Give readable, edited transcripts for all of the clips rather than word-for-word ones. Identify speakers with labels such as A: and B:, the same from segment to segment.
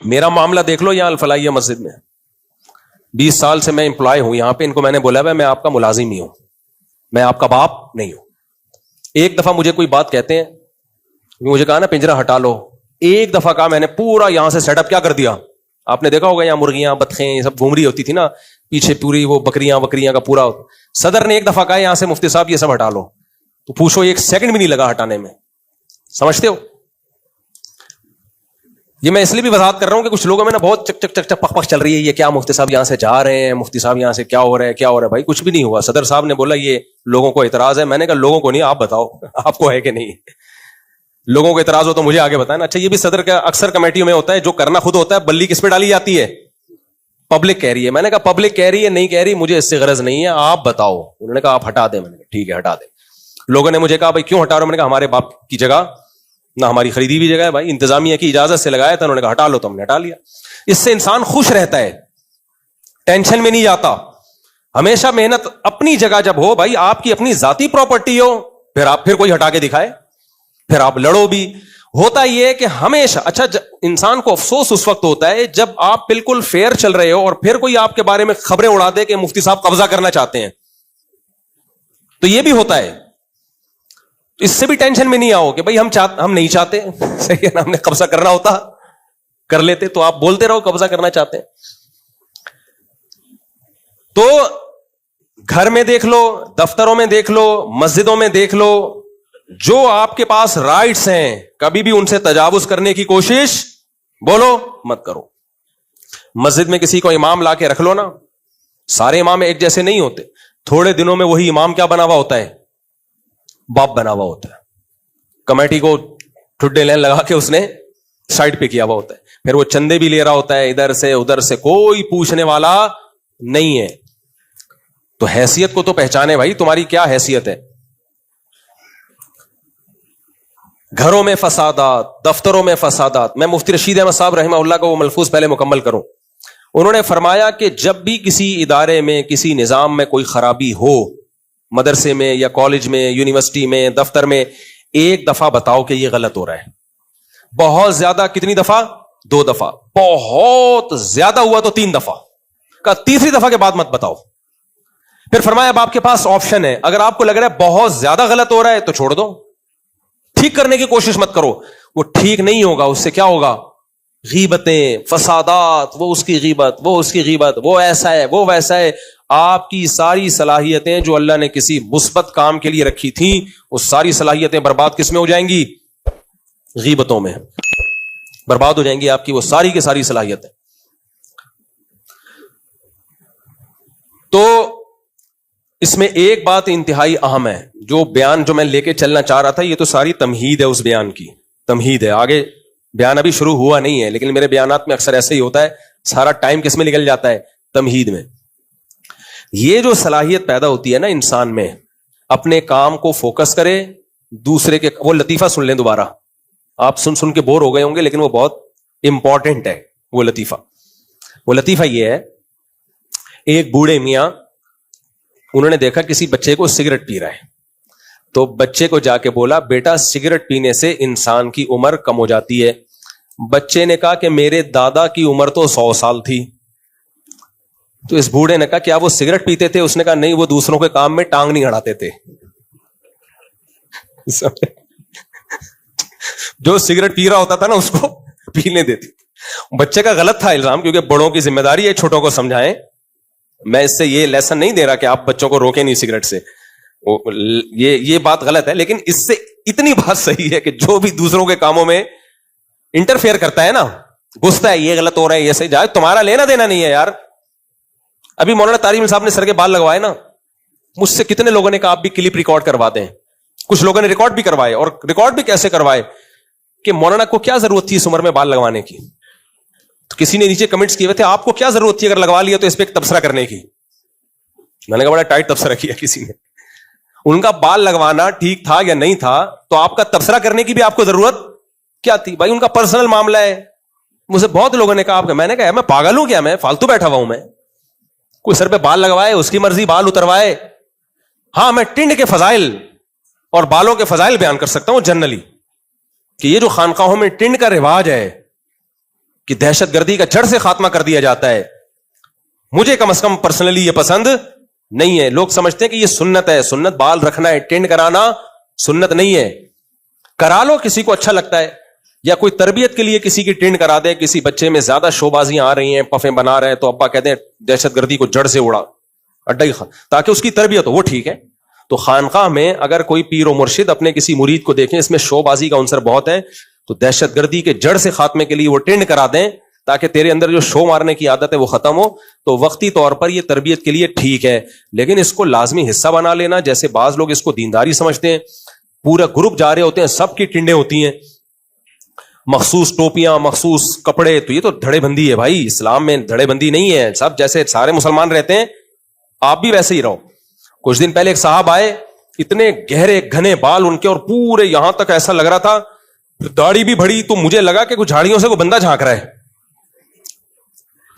A: میرا معاملہ دیکھ لو یہاں الفلاحیہ مسجد میں 20 سال سے میں امپلائی ہوں یہاں پہ. ان کو میں نے بولا میں آپ کا ملازم ہی ہوں, میں آپ کا باپ نہیں ہوں. ایک دفعہ مجھے کوئی بات کہتے ہیں, مجھے کہا نا پنجرا ہٹا لو, ایک دفعہ کہا میں نے پورا یہاں سے سیٹ اپ کیا کر دیا. آپ نے دیکھا ہوگا یہاں مرغیاں بطخیں یہ سب گھوم رہی ہوتی تھی نا پیچھے, پوری وہ بکریاں کا پورا. صدر نے ایک دفعہ کہا یہاں سے مفتی صاحب یہ سب ہٹا لو, تو پوچھو ایک سیکنڈ بھی نہیں لگا ہٹانے میں. سمجھتے ہو؟ یہ میں اس لیے بھی وضاحت کر رہا ہوں کہ کچھ لوگوں میں نا بہت چک چک چک چک پک پک چل رہی ہے, یہ کیا مفتی صاحب یہاں سے جا رہے ہیں, مفتی صاحب یہاں سے کیا ہو رہا ہے. بھائی کچھ بھی نہیں ہوا. صدر صاحب نے بولا یہ لوگوں کو اعتراض ہے. میں نے کہا لوگوں کو نہیں, آپ بتاؤ آپ کو ہے کہ نہیں. لوگوں کو اعتراض ہو تو مجھے آگے بتائیں. اچھا یہ بھی صدر کا اکثر کمیٹیوں میں ہوتا ہے, جو کرنا خود ہوتا ہے بلی کس پہ ڈالی جاتی ہے, پبلک کہہ رہی ہے. میں نے کہا پبلک کہہ رہی ہے نہیں کہہ رہی, مجھے اس سے غرض نہیں ہے, آپ بتاؤ. انہوں نے کہا آپ ہٹا دیں. میں نے کہا ٹھیک ہے ہٹا دیں. لوگوں نے مجھے کہا بھائی کیوں ہٹا رہے ہو. میں نے کہا ہمارے باپ کی جگہ نہ ہماری خریدی ہوئی جگہ ہے بھائی, انتظامیہ کی اجازت سے لگایا تھا. انہوں نے کہا ہٹا لو, تو ہم نے ہٹا لیا. اس سے انسان خوش رہتا ہے, ٹینشن میں نہیں جاتا. ہمیشہ محنت اپنی جگہ جب ہو بھائی, آپ کی اپنی ذاتی پراپرٹی ہو, پھر کوئی ہٹا کے دکھائے, پھر آپ لڑو بھی. ہوتا یہ کہ ہمیشہ اچھا انسان کو افسوس اس وقت ہوتا ہے جب آپ بالکل فیئر چل رہے ہو اور پھر کوئی آپ کے بارے میں خبریں اڑا دے کہ مفتی صاحب قبضہ کرنا چاہتے ہیں. تو یہ بھی ہوتا ہے. اس سے بھی ٹینشن میں نہیں آؤ کہ بھائی ہم نہیں چاہتے, صحیح ہے نا, ہم نے قبضہ کرنا ہوتا کر لیتے. تو آپ بولتے رہو قبضہ کرنا چاہتے ہیں. تو گھر میں دیکھ لو, دفتروں میں دیکھ لو, مسجدوں میں دیکھ لو, جو آپ کے پاس رائٹس ہیں کبھی بھی ان سے تجاوز کرنے کی کوشش بولو مت کرو. مسجد میں کسی کو امام لا کے رکھ لو نا, سارے امام ایک جیسے نہیں ہوتے. تھوڑے دنوں میں وہی امام کیا بنا ہوا ہوتا ہے, باپ بنا ہوا ہوتا ہے. کمیٹی کو ٹھڈے لین لگا کے اس نے سائڈ پہ کیا ہوا ہوتا ہے. پھر وہ چندے بھی لے رہا ہوتا ہے ادھر سے ادھر سے, کوئی پوچھنے والا نہیں ہے. تو حیثیت کو تو پہچانے بھائی, تمہاری کیا حیثیت ہے. گھروں میں فسادات, دفتروں میں فسادات. میں مفتی رشید احمد صاحب رحمہ اللہ کو وہ ملفوظ پہلے مکمل کروں. انہوں نے فرمایا کہ جب بھی کسی ادارے میں کسی نظام میں کوئی خرابی ہو, مدرسے میں یا کالج میں, یونیورسٹی میں, دفتر میں, ایک دفعہ بتاؤ کہ یہ غلط ہو رہا ہے. بہت زیادہ کتنی دفعہ, 2 دفعہ. بہت زیادہ ہوا تو 3 دفعہ. کا تیسری دفعہ کے بعد مت بتاؤ. پھر فرمایا اب آپ کے پاس آپشن ہے, اگر آپ کو لگ رہا ہے بہت زیادہ غلط ہو رہا ہے تو چھوڑ دو, ٹھیک کرنے کی کوشش مت کرو. وہ ٹھیک نہیں ہوگا, اس سے کیا ہوگا, غیبتیں, فسادات, وہ اس کی غیبت, وہ اس کی غیبت, وہ ایسا ہے, وہ ویسا ہے. آپ کی ساری صلاحیتیں جو اللہ نے کسی مثبت کام کے لیے رکھی تھیں, وہ ساری صلاحیتیں برباد کس میں ہو جائیں گی, غیبتوں میں برباد ہو جائیں گی آپ کی وہ ساری کی ساری صلاحیتیں. تو اس میں ایک بات انتہائی اہم ہے, جو بیان جو میں لے کے چلنا چاہ رہا تھا, یہ تو ساری تمہید ہے اس بیان کی, تمہید ہے. آگے بیان ابھی شروع ہوا نہیں ہے, لیکن میرے بیانات میں اکثر ایسے ہی ہوتا ہے, سارا ٹائم کس میں نکل جاتا ہے, تمہید میں. یہ جو صلاحیت پیدا ہوتی ہے نا انسان میں, اپنے کام کو فوکس کرے, دوسرے کے, وہ لطیفہ سن لیں دوبارہ, آپ سن کے بور ہو گئے ہوں گے, لیکن وہ بہت امپورٹنٹ ہے وہ لطیفہ. وہ لطیفہ یہ ہے, ایک بوڑھے میاں, انہوں نے دیکھا کسی بچے کو سگریٹ پی رہا ہے, تو بچے کو جا کے بولا بیٹا سگریٹ پینے سے انسان کی عمر کم ہو جاتی ہے. بچے نے کہا کہ میرے دادا کی عمر تو 100 سال تھی. تو اس بوڑھے نے کہا کیا وہ سگریٹ پیتے تھے؟ اس نے کہا نہیں, وہ دوسروں کے کام میں ٹانگ نہیں اڑاتے تھے. جو سگریٹ پی رہا ہوتا تھا نا اس کو پینے دیتی. بچے کا غلط تھا الزام, کیونکہ بڑوں کی ذمہ داری ہے چھوٹوں کو سمجھائیں. میں اس سے یہ لیسن نہیں دے رہا کہ آپ بچوں کو روکیں نہیں سگریٹ سے, یہ بات غلط ہے. لیکن اس سے اتنی بات صحیح ہے کہ جو بھی دوسروں کے کاموں میں انٹرفیئر کرتا ہے نا, گھستا ہے, یہ غلط ہو رہا ہے, یہ صحیح, جائے تمہارا لینا دینا نہیں ہے یار. ابھی مولانا طارق صاحب نے سر کے بال لگوائے نا, مجھ سے کتنے لوگوں نے کہا آپ بھی کلپ ریکارڈ کروا دیں. کچھ لوگوں نے ریکارڈ بھی کروائے, اور ریکارڈ بھی کیسے کروائے کہ مولانا کو کیا ضرورت تھی اس عمر میں بال لگوانے کی. تو کسی نے نیچے کمنٹس کیے ہوئے تھے آپ کو کیا ضرورت تھی اگر لگوا لیا تو اس پہ ایک تبصرہ کرنے کی. میں نے کہا بڑا ٹائٹ تبصرہ کیا کسی نے. ان کا بال لگوانا ٹھیک تھا یا نہیں تھا, تو آپ کا تبصرہ کرنے کی بھی آپ کو ضرورت کیا تھی بھائی, ان کا پرسنل معاملہ ہے. مجھے بہت لوگوں نے کہا آپ کا, میں نے کہا میں پاگل ہوں کیا, میں فالتو بیٹھا ہوا ہوں, میں کوئی سر پہ بال لگوائے اس کی مرضی, بال اتروائے. ہاں میں ٹنڈ کے فضائل اور بالوں کے فضائل بیان کر سکتا ہوں جنرلی, کہ یہ جو خانقاہوں میں ٹنڈ کا رواج ہے کہ دہشت گردی کا جڑ سے خاتمہ کر دیا جاتا ہے. مجھے کم از کم پرسنلی یہ پسند نہیں ہے. لوگ سمجھتے ہیں کہ یہ سنت ہے, سنت بال رکھنا ہے, ٹینڈ کرانا سنت نہیں ہے. کرا لو, کسی کو اچھا لگتا ہے, یا کوئی تربیت کے لیے کسی کی ٹینڈ کرا دے, کسی بچے میں زیادہ شوبازیاں آ رہی ہیں, پفیں بنا رہے ہیں, تو ابا کہتے ہیں دہشت گردی کو جڑ سے اڑا اڈا ہی تاکہ اس کی تربیت ہو, وہ ٹھیک ہے. تو خانقاہ میں اگر کوئی پیر و مرشد اپنے کسی مرید کو دیکھیں اس میں شوبازی کا عنصر بہت ہے, تو دہشت گردی کے جڑ سے خاتمے کے لیے وہ ٹینڈ کرا دیں تاکہ تیرے اندر جو شو مارنے کی عادت ہے وہ ختم ہو. تو وقتی طور پر یہ تربیت کے لیے ٹھیک ہے, لیکن اس کو لازمی حصہ بنا لینا, جیسے بعض لوگ اس کو دینداری سمجھتے ہیں, پورا گروپ جا رہے ہوتے ہیں, سب کی ٹنڈیں ہوتی ہیں, مخصوص ٹوپیاں, مخصوص کپڑے, تو یہ تو دھڑے بندی ہے بھائی. اسلام میں دھڑے بندی نہیں ہے, سب جیسے سارے مسلمان رہتے ہیں آپ بھی ویسے ہی رہو. کچھ دن پہلے ایک صاحب آئے, اتنے گہرے گھنے بال ان کے, اور پورے یہاں تک ایسا لگ رہا تھا, داڑھی بھی بڑی, تو مجھے لگا کہ کچھ جھاڑیوں سے کوئی بندہ جھانک رہا ہے.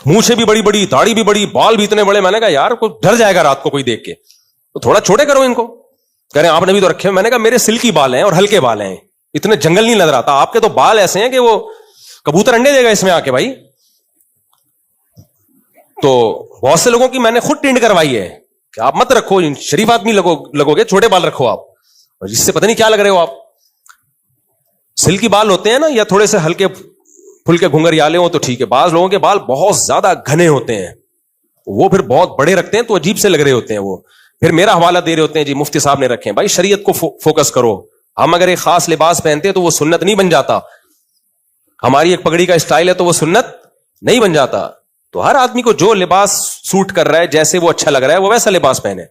A: مونچھیں بھی بڑی بڑی, داڑھی بھی بڑی, بال بھی اتنے بڑے. میں نے کہا یار کوئی ڈر جائے گا رات کو کوئی دیکھ کے, تو تھوڑا چھوٹے کرو ان کو. کہہ رہے ہیں آپ نے بھی تو رکھے. میں نے کہا میرے سلکی بال ہیں اور ہلکے بال ہیں, اتنے جنگل نہیں نظر آتا. آپ کے تو بال ایسے ہیں کہ وہ کبوتر انڈے دے گا اس میں آ کے بھائی. تو بہت سے لوگوں کی میں نے خود ٹینڈ کروائی ہے کہ آپ مت رکھو, شریف آدمی لگو گے, چھوٹے بال رکھو آپ, جس سے پتہ نہیں کیا لگ رہے ہو آپ. سلکی بال ہوتے ہیں نا, یا تھوڑے سے ہلکے پھلکے گھنگریالے ہوں تو ٹھیک ہے. بعض لوگوں کے بال بہت زیادہ گھنے ہوتے ہیں, وہ پھر بہت بڑے رکھتے ہیں تو عجیب سے لگ رہے ہوتے ہیں. وہ پھر میرا حوالہ دے رہے ہوتے ہیں جی مفتی صاحب نے رکھے ہیں. بھائی شریعت کو فوکس کرو. ہم اگر ایک خاص لباس پہنتے ہیں تو وہ سنت نہیں بن جاتا. ہماری ایک پگڑی کا اسٹائل ہے تو وہ سنت نہیں بن جاتا. تو ہر آدمی کو جو لباس سوٹ کر رہا ہے, جیسے وہ اچھا لگ رہا ہے, وہ ویسا لباس پہنے.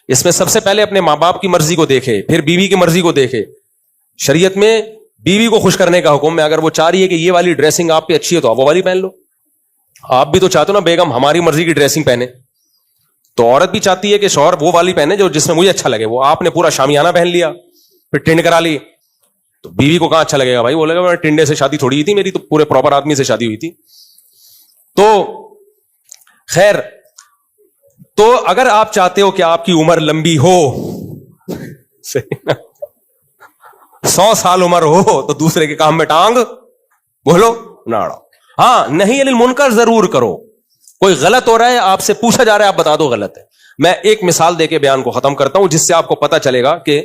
A: اس میں سب سے پہلے اپنے ماں باپ کی مرضی کو دیکھے, پھر بیوی کی مرضی کو دیکھے. شریعت میں بیوی کو خوش کرنے کا حکم ہے. اگر وہ چاہ رہی ہے کہ یہ والی ڈریسنگ آپ پہ اچھی ہے تو آپ وہ والی پہن لو. آپ بھی تو چاہتے ہو نا بیگم ہماری مرضی کی ڈریسنگ پہنے, تو عورت بھی چاہتی ہے کہ شوہر وہ والی پہنے جو جس میں مجھے اچھا لگے. وہ آپ نے پورا شامیانہ پہن لیا, پھر ٹینڈ کرا لی, تو بیوی کو کہاں اچھا لگے گا بھائی. وہ لگے گا ٹنڈے سے شادی تھوڑی ہوئی تھی میری, تو پورے پراپر آدمی سے شادی ہوئی تھی. تو خیر, تو اگر آپ چاہتے ہو کہ آپ کی عمر لمبی ہو, 100 سال عمر ہو, تو دوسرے کے کام میں ٹانگ بولو نہ اڑاؤ. ہاں نہیں علی المنکر ضرور کرو. کوئی غلط ہو رہا ہے, آپ سے پوچھا جا رہا ہے, آپ بتا دو غلط ہے. میں ایک مثال دے کے بیان کو ختم کرتا ہوں, جس سے آپ کو پتا چلے گا کہ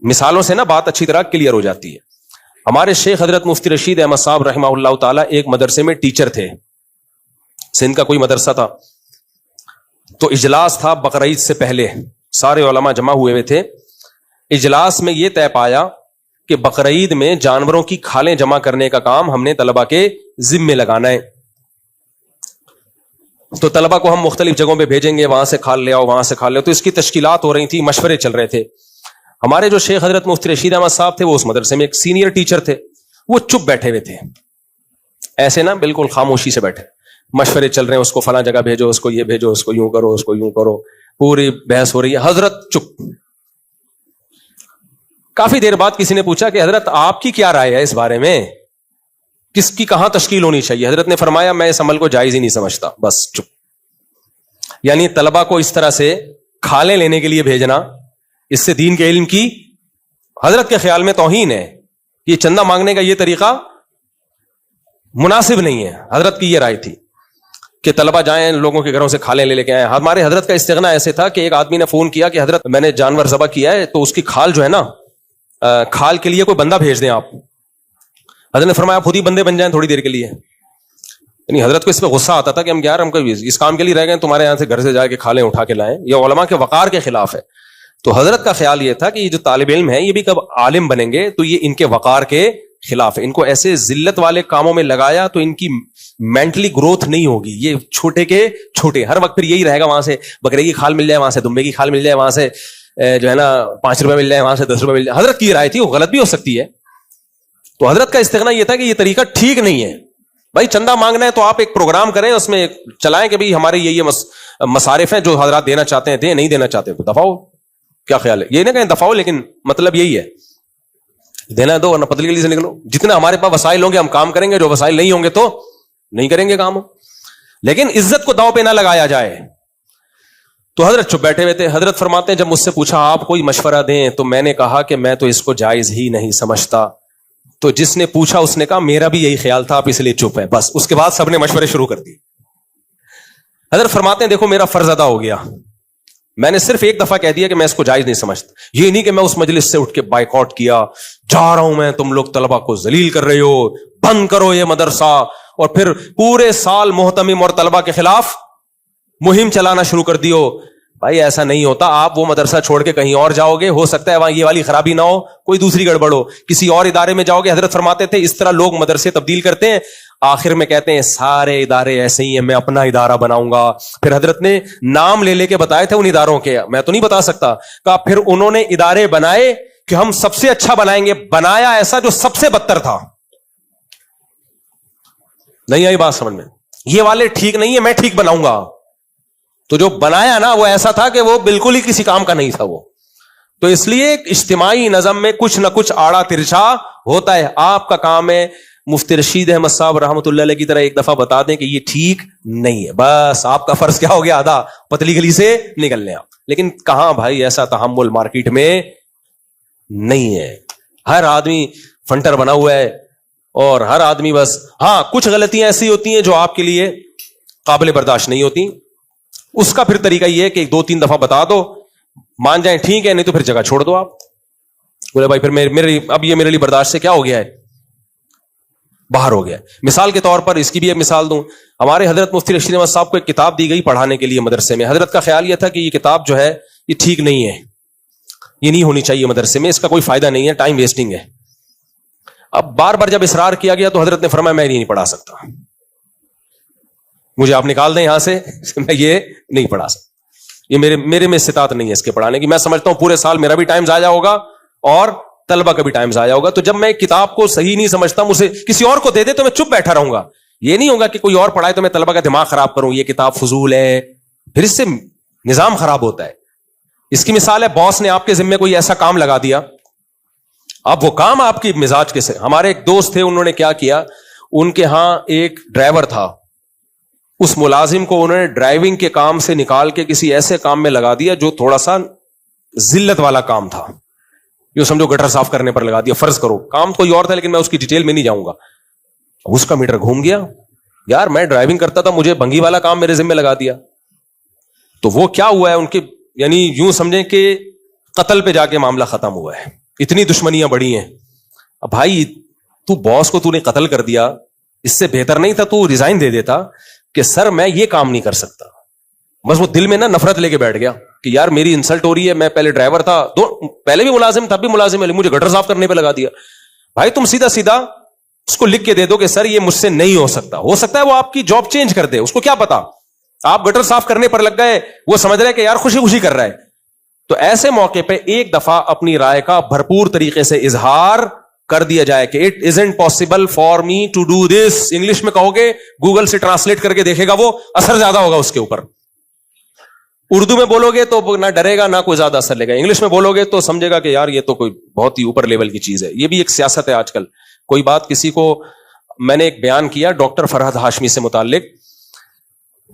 A: مثالوں سے نا بات اچھی طرح کلیئر ہو جاتی ہے. ہمارے شیخ حضرت مفتی رشید احمد صاحب رحمہ اللہ تعالی ایک مدرسے میں ٹیچر تھے. سندھ کا کوئی مدرسہ تھا, تو اجلاس تھا بقرعید سے پہلے, سارے علماء جمع ہوئے ہوئے تھے. اجلاس میں یہ طے پایا کہ بقرعید میں جانوروں کی کھالیں جمع کرنے کا کام ہم نے طلبہ کے ذمے لگانا ہے. تو طلبہ کو ہم مختلف جگہوں پہ بھیجیں گے, وہاں سے کھال لے آؤ, وہاں سے کھال لے آؤ. تو اس کی تشکیلات ہو رہی تھی, مشورے چل رہے تھے. ہمارے جو شیخ حضرت مفتی رشید احمد صاحب تھے, وہ اس مدرسے میں ایک سینئر ٹیچر تھے, وہ چپ بیٹھے ہوئے تھے, ایسے نا بالکل خاموشی سے بیٹھے. مشورے چل رہے ہیں, اس کو فلاں جگہ بھیجو, اس کو یہ بھیجو, اس کو یوں کرو, اس کو یوں کرو, پوری بحث ہو رہی ہے. حضرت چپ. کافی دیر بعد کسی نے پوچھا کہ حضرت آپ کی کیا رائے ہے اس بارے میں, کس کی کہاں تشکیل ہونی چاہیے. حضرت نے فرمایا میں اس عمل کو جائز ہی نہیں سمجھتا, بس چپ. یعنی طلبہ کو اس طرح سے کھالیں لینے کے لیے بھیجنا, اس سے دین کے علم کی حضرت کے خیال میں توہین ہے. یہ چندہ مانگنے کا یہ طریقہ مناسب نہیں ہے. حضرت کی یہ رائے تھی کہ طلبہ جائیں, لوگوں کے گھروں سے کھالیں لے کے آئیں. ہمارے حضرت کا استغنا ایسے تھا کہ ایک آدمی نے فون کیا کہ حضرت میں نے جانور ذبح کیا ہے, تو اس کی کھال جو ہے نا, کھال کے لیے کوئی بندہ بھیج دیں آپ. حضرت نے فرمایا خود ہی بندے بن جائیں تھوڑی دیر کے لیے. یعنی حضرت کو اس پہ غصہ آتا تھا کہ ہم یار ہم اس کام کے لیے رہ گئے, تمہارے یہاں سے گھر سے جا کے کھالیں اٹھا کے لائیں. یہ علماء کے وقار کے خلاف ہے. تو حضرت کا خیال یہ تھا کہ یہ جو طالب علم ہے یہ بھی کب عالم بنیں گے تو یہ ان کے وقار کے خلاف ہے. ان کو ایسے ذلت والے کاموں میں لگایا تو ان کی مینٹلی گروتھ نہیں ہوگی. یہ چھوٹے کے چھوٹے, ہر وقت پھر یہی رہے گا, وہاں سے بکرے کی کھال مل جائے, وہاں سے دمبے کی کھال مل جائے, وہاں سے جو ہے نا 5 روپے مل جائے, وہاں سے 10 روپے مل جائے. حضرت کی رائے تھی, وہ غلط بھی ہو سکتی ہے. تو حضرت کا استغنا یہ تھا کہ یہ طریقہ ٹھیک نہیں ہے. بھائی چندہ مانگنا ہے تو آپ ایک پروگرام کریں, اس میں چلائیں کہ بھائی ہمارے یہ مصارف ہیں, جو حضرات دینا چاہتے ہیں دیں, نہیں دینا چاہتے تو دفاع ہو. کیا خیال ہے؟ یہ نہ کہیں دفاع ہو, لیکن مطلب یہی ہے دینا دو ورنہ پتلی گلی سے نکلو. جتنے ہمارے پاس وسائل ہوں گے ہم کام کریں گے, جو وسائل نہیں ہوں گے تو نہیں کریں گے کام. لیکن عزت کو داؤ پہ نہ لگایا جائے. تو حضرت چپ بیٹھے ہوئے تھے. حضرت فرماتے ہیں جب مجھ سے پوچھا آپ کوئی مشورہ دیں, تو میں نے کہا کہ میں تو اس کو جائز ہی نہیں سمجھتا. تو جس نے پوچھا اس نے کہا میرا بھی یہی خیال تھا, آپ اس لیے چپ ہیں. بس اس کے بعد سب نے مشورے شروع کر دیے. حضرت فرماتے ہیں دیکھو میرا فرض ادا ہو گیا, میں نے صرف ایک دفعہ کہہ دیا کہ میں اس کو جائز نہیں سمجھتا. یہ نہیں کہ میں اس مجلس سے اٹھ کے بائیکاٹ کیا, جا رہا ہوں میں, تم لوگ طلبہ کو ذلیل کر رہے ہو, بند کرو یہ مدرسہ, اور پھر پورے سال محتمم اور طلبہ کے خلاف مہم چلانا شروع کر دیو. بھائی ایسا نہیں ہوتا. آپ وہ مدرسہ چھوڑ کے کہیں اور جاؤ گے, ہو سکتا ہے وہاں یہ والی خرابی نہ ہو, کوئی دوسری گڑبڑ ہو, کسی اور ادارے میں جاؤ گے. حضرت فرماتے تھے اس طرح لوگ مدرسے تبدیل کرتے ہیں, آخر میں کہتے ہیں سارے ادارے ایسے ہی ہیں, میں اپنا ادارہ بناؤں گا. پھر حضرت نے نام لے کے بتائے تھے ان اداروں کے, میں تو نہیں بتا سکتا. کہا پھر انہوں نے ادارے بنائے کہ ہم سب سے اچھا بنائیں گے, بنایا ایسا جو سب سے بدتر تھا. نہیں آئی بات سمجھ میں؟ یہ والے ٹھیک نہیں ہے, میں ٹھیک بناؤں گا. تو جو بنایا نا وہ ایسا تھا کہ وہ بالکل ہی کسی کام کا نہیں تھا وہ. تو اس لیے اجتماعی نظم میں کچھ نہ کچھ آڑا ترچھا ہوتا ہے. آپ کا کام ہے مفتی رشید احمد صاحب رحمۃ اللہ علیہ کی طرح ایک دفعہ بتا دیں کہ یہ ٹھیک نہیں ہے, بس آپ کا فرض کیا ہو گیا, آدھا پتلی گلی سے نکل لیں آپ. لیکن کہاں بھائی ایسا تحمل مارکیٹ میں نہیں ہے. ہر آدمی فنٹر بنا ہوا ہے, اور ہر آدمی بس, ہاں کچھ غلطیاں ایسی ہوتی ہیں جو آپ کے لیے قابل برداشت نہیں ہوتی. اس کا پھر طریقہ یہ ہے کہ 2-3 دفعہ بتا دو, مان جائیں ٹھیک ہے, نہیں تو پھر جگہ چھوڑ دو. آپ بولے بھائی پھر اب یہ میرے لیے برداشت سے کیا ہو گیا ہے, باہر ہو گیا. مثال کے طور پر اس کی بھی ایک مثال دوں. ہمارے حضرت مفتی رشید احمد صاحب کو ایک کتاب دی گئی پڑھانے کے لیے مدرسے میں. حضرت کا خیال یہ تھا کہ یہ کتاب جو ہے یہ ٹھیک نہیں ہے, یہ نہیں ہونی چاہیے مدرسے میں, اس کا کوئی فائدہ نہیں ہے, ٹائم ویسٹنگ ہے. اب بار بار جب اصرار کیا گیا تو حضرت نے فرمایا میں نہیں پڑھا سکتا, مجھے آپ نکال دیں یہاں سے, میں یہ نہیں پڑھا سکتا, یہ میرے میں استطاعت نہیں ہے اس کے پڑھانے کی. میں سمجھتا ہوں پورے سال میرا بھی ٹائم ضائع ہوگا اور طلبہ کا بھی ٹائم ضائع ہوگا. تو جب میں کتاب کو صحیح نہیں سمجھتا, مجھے کسی اور کو دے دے تو میں چپ بیٹھا رہوں گا. یہ نہیں ہوگا کہ کوئی اور پڑھائے تو میں طلبہ کا دماغ خراب کروں, یہ کتاب فضول ہے, پھر اس سے نظام خراب ہوتا ہے. اس کی مثال ہے باس نے آپ کے ذمے کوئی ایسا کام لگا دیا, اب وہ کام آپ کی مزاج کے سے. ہمارے ایک دوست تھے, انہوں نے کیا کیا, ان کے ہاں ایک ڈرائیور تھا, اس ملازم کو انہوں نے ڈرائیونگ کے کام سے نکال کے کسی ایسے کام میں لگا دیا جو تھوڑا سا ذلت والا کام تھا. جو سمجھو گٹر صاف کرنے پر لگا دیا. فرض کرو کام کوئی اور تھا لیکن میں اس کی ڈیٹیل میں نہیں جاؤں گا. اس کا میٹر گھوم گیا, یار میں ڈرائیونگ کرتا تھا, مجھے بنگی والا کام میرے ذمہ لگا دیا. تو وہ کیا ہوا ہے, ان کے یعنی یوں سمجھیں کہ قتل پہ جا کے معاملہ ختم ہوا ہے. اتنی دشمنیاں بڑی ہیں. اب بھائی تو باس کو تو نے قتل کر دیا, اس سے بہتر نہیں تھا تو ریزائن دے دیتا کہ سر میں یہ کام نہیں کر سکتا. بس وہ دل میں نا نفرت لے کے بیٹھ گیا کہ یار میری انسلٹ ہو رہی ہے, میں پہلے ڈرائیور تھا, پہلے بھی ملازم تھا, اب بھی ملازم ہے, مجھے گٹر صاف کرنے پہ لگا دیا. بھائی تم سیدھا سیدھا اس کو لکھ کے دے دو کہ سر یہ مجھ سے نہیں ہو سکتا. ہو سکتا ہے وہ آپ کی جاب چینج کر دے, اس کو کیا پتا, آپ گٹر صاف کرنے پر لگ گئے, وہ سمجھ رہے کہ یار خوشی خوشی کر رہا ہے. تو ایسے موقع پہ ایک دفعہ اپنی رائے کا بھرپور طریقے سے اظہار کر دیا جائے کہ it isn't possible for me to do this. English میں کہو گے, گوگل سے ٹرانسلیٹ کر کے دیکھے گا, وہ اثر زیادہ ہوگا اس کے اوپر. اردو میں بولو گے تو نہ ڈرے گا نہ کوئی زیادہ اثر لے گا. انگلش میں بولو گے تو سمجھے گا کہ یار یہ تو کوئی بہت ہی اوپر لیول کی چیز ہے. یہ بھی ایک سیاست ہے آج کل. کوئی بات کسی کو, میں نے ایک بیان کیا ڈاکٹر فرحت ہاشمی سے متعلق,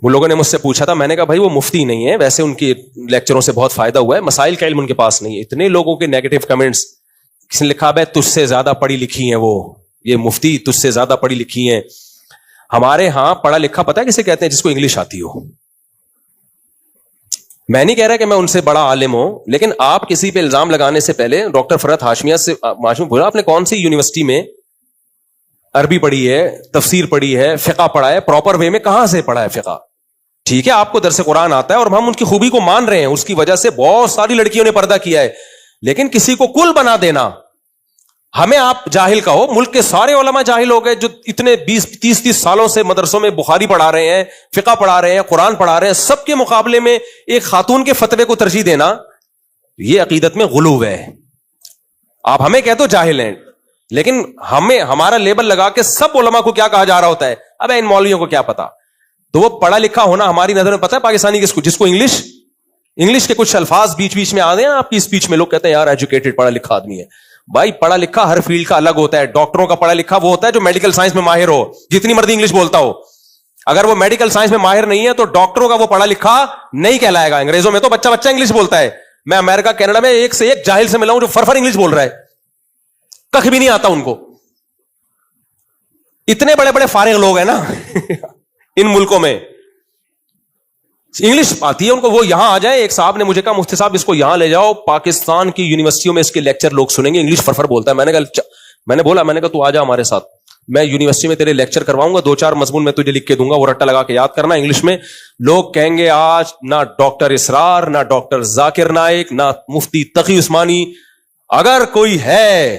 A: وہ لوگوں نے مجھ سے پوچھا تھا, میں نے کہا بھائی وہ مفتی نہیں ہے, ویسے ان کی لیکچروں سے بہت فائدہ ہوا ہے, مسائل کا علم ان کے پاس نہیں ہے. اتنے لوگوں کے نیگیٹو کمنٹس, کسی نے لکھا بھائی تجھ سے زیادہ پڑھی لکھی ہیں, وہ یہ مفتی تجھ سے زیادہ پڑھی لکھی ہیں. ہمارے ہاں پڑھا لکھا پتہ ہے کسے کہتے ہیں, جس کو انگلش آتی ہو. میں نہیں کہہ رہا کہ میں ان سے بڑا عالم ہوں, لیکن آپ کسی پہ الزام لگانے سے پہلے ڈاکٹر فرحت ہاشمی سے بولا آپ نے کون سی یونیورسٹی میں عربی پڑھی ہے, تفسیر پڑھی ہے, فقہ پڑھا ہے, پراپر وے میں کہاں سے پڑھا ہے فقہ. ٹھیک ہے آپ کو درس قرآن آتا ہے اور ہم ان کی خوبی کو مان رہے ہیں, اس کی وجہ سے بہت ساری لڑکیوں نے پردہ کیا ہے, لیکن کسی کو کل بنا دینا, ہمیں آپ جاہل کہو. ملک کے سارے علماء جاہل ہو گئے جو اتنے 20-30 سالوں سے مدرسوں میں بخاری پڑھا رہے ہیں, فقہ پڑھا رہے ہیں, قرآن پڑھا رہے ہیں, سب کے مقابلے میں ایک خاتون کے فتوے کو ترجیح دینا, یہ عقیدت میں غلو ہے. آپ ہمیں کہہ دو جاہل ہیں, لیکن ہمیں ہمارا لیبل لگا کے سب علماء کو کیا کہا جا رہا ہوتا ہے, اب ان مولویوں کو کیا پتا. تو وہ پڑھا لکھا ہونا ہماری نظر میں پتا ہے پاکستانی کس کو, جس کو انگلش کے کچھ الفاظ بیچ میں آتے ہیں آپ کی اسپیچ میں, لوگ کہتے ہیں یار ایجوکیٹڈ پڑھا لکھا آدمی ہے. بھائی پڑھا لکھا ہر فیلڈ کا الگ ہوتا ہے. ڈاکٹروں کا پڑھا لکھا وہ ہوتا ہے جو میڈیکل سائنس میں ماہر ہو, جتنی مرضی انگلش بولتا ہو. اگر وہ میڈیکل سائنس میں ماہر نہیں ہے تو ڈاکٹروں کا وہ پڑھا لکھا نہیں کہلائے گا. انگریزوں میں تو بچہ انگلش بولتا ہے. میں امریکہ کینیڈا میں ایک سے ایک جاہل سے ملا ہوں جو فرفر انگلش بول رہا ہے, کخ بھی نہیں آتا ان کو. اتنے بڑے بڑے فارغ لوگ ہیں نا ان ملکوں میں, انگلش آتی ہے ان کو, وہ یہاں آ جائیں. ایک صاحب نے مجھے کہا مفتی صاحب اس کو یہاں لے جاؤ, پاکستان کی یونیورسٹیوں میں اس کے لیکچر لوگ سنیں گے, انگلش فرفر بولتا ہے. میں نے کہا تو آ جا ہمارے ساتھ, میں یونیورسٹی میں تیرے لیکچر کرواؤں گا, 2-4 مضمون میں تجھے لکھ کے دوں گا, وہ رٹا لگا کے یاد کرنا انگلش میں. لوگ کہیں گے آج نہ ڈاکٹر اسرار, نہ ڈاکٹر ذاکر نائک, نہ مفتی تقی عثمانی, اگر کوئی ہے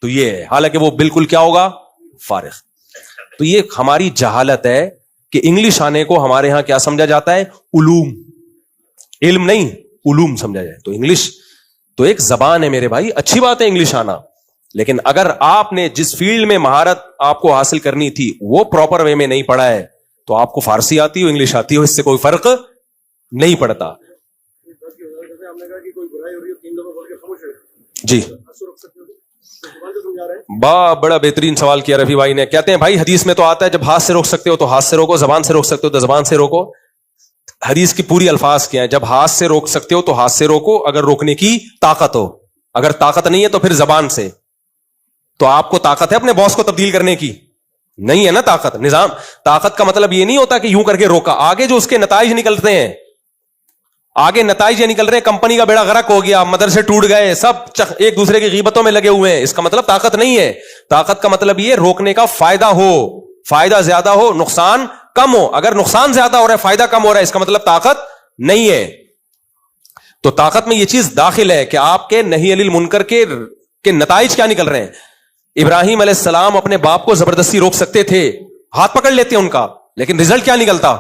A: تو یہ ہے, حالانکہ وہ بالکل کیا ہوگا, فارغ. تو یہ ہماری جہالت ہے کہ انگلش آنے کو ہمارے ہاں کیا سمجھا جاتا ہے, علوم, علم نہیں علوم سمجھا جائے. تو انگلش تو ایک زبان ہے میرے بھائی, اچھی بات ہے انگلش آنا, لیکن اگر آپ نے جس فیلڈ میں مہارت آپ کو حاصل کرنی تھی وہ پراپر وے میں نہیں پڑھا ہے, تو آپ کو فارسی آتی ہو انگلش آتی ہو, اس سے کوئی فرق نہیں پڑتا. جی بڑا بہترین سوال کیا رفیع بھائی نے. کہتے ہیں بھائی حدیث میں تو آتا ہے جب ہاتھ سے روک سکتے ہو تو ہاتھ سے روکو, زبان سے روک سکتے ہو تو زبان سے روکو. حدیث کی پوری الفاظ کیا ہیں, جب ہاتھ سے روک سکتے ہو تو ہاتھ سے روکو اگر روکنے کی طاقت ہو, اگر طاقت نہیں ہے تو پھر زبان سے. تو آپ کو طاقت ہے اپنے باس کو تبدیل کرنے کی؟ نہیں ہے نا طاقت. نظام طاقت کا مطلب یہ نہیں ہوتا کہ یوں کر کے روکا, آگے جو اس کے نتائج نکلتے ہیں, آگے نتائج یہ نکل رہے ہیں, کمپنی کا بیڑا غرق ہو گیا, مدرسے ٹوٹ گئے, سب ایک دوسرے کی غیبتوں میں لگے ہوئے ہیں, اس کا مطلب طاقت نہیں ہے. طاقت کا مطلب یہ روکنے کا فائدہ ہو, فائدہ زیادہ ہو, نقصان کم ہو. اگر نقصان زیادہ ہو رہا ہے, فائدہ کم ہو رہا ہے, اس کا مطلب طاقت نہیں ہے. تو طاقت میں یہ چیز داخل ہے کہ آپ کے نہی عن المنکر کے نتائج کیا نکل رہے ہیں. ابراہیم علیہ السلام اپنے باپ کو زبردستی روک سکتے تھے, ہاتھ پکڑ لیتے ان کا, لیکن رزلٹ کیا نکلتا,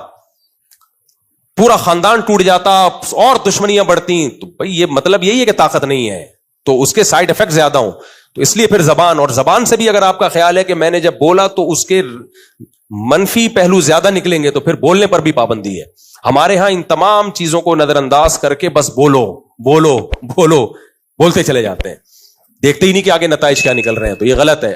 A: پورا خاندان ٹوٹ جاتا اور دشمنیاں بڑھتی. تو بھائی یہ مطلب یہی ہے کہ طاقت نہیں ہے, تو اس کے سائیڈ افیکٹ زیادہ ہوں. تو اس لیے پھر زبان, اور زبان سے بھی اگر آپ کا خیال ہے کہ میں نے جب بولا تو اس کے منفی پہلو زیادہ نکلیں گے, تو پھر بولنے پر بھی پابندی ہے. ہمارے ہاں ان تمام چیزوں کو نظر انداز کر کے بس بولو بولو بولو بولتے چلے جاتے ہیں, دیکھتے ہی نہیں کہ آگے نتائج کیا نکل رہے ہیں. تو یہ غلط ہے.